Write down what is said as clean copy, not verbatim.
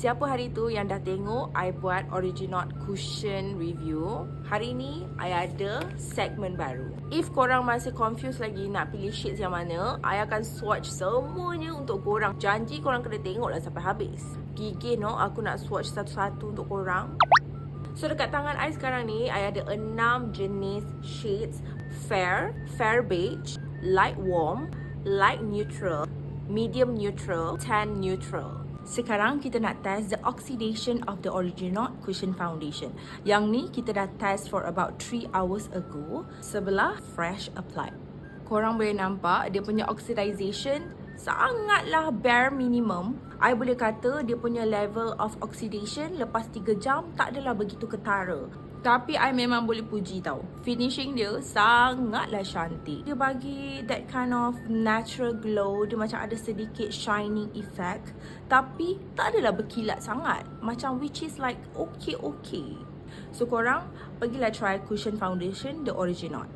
Siapa hari tu yang dah tengok I buat Originaut Cushion review, hari ni I ada segmen baru. If korang masih confused lagi nak pilih shades yang mana, I akan swatch semuanya untuk korang. Janji korang kena tengoklah sampai habis. Gigih no, aku nak swatch satu-satu untuk korang. So dekat tangan I sekarang ni, I ada 6 jenis shades: fair, fair beige, light warm, light neutral, medium neutral, tan neutral. Sekarang kita nak test the oxidation of the Originaut Cushion Foundation. Yang ni kita dah test for about 3 hours ago sebelah fresh applied. Korang boleh nampak dia punya oxidization sangatlah bare minimum. I boleh kata dia punya level of oxidation lepas 3 jam tak adalah begitu ketara. Tapi I memang boleh puji tau, finishing dia sangatlah cantik. Dia bagi that kind of natural glow. Dia macam ada sedikit shining effect, tapi tak adalah berkilat sangat, macam which is like okay. So korang pergilah try Cushion Foundation The Originaut.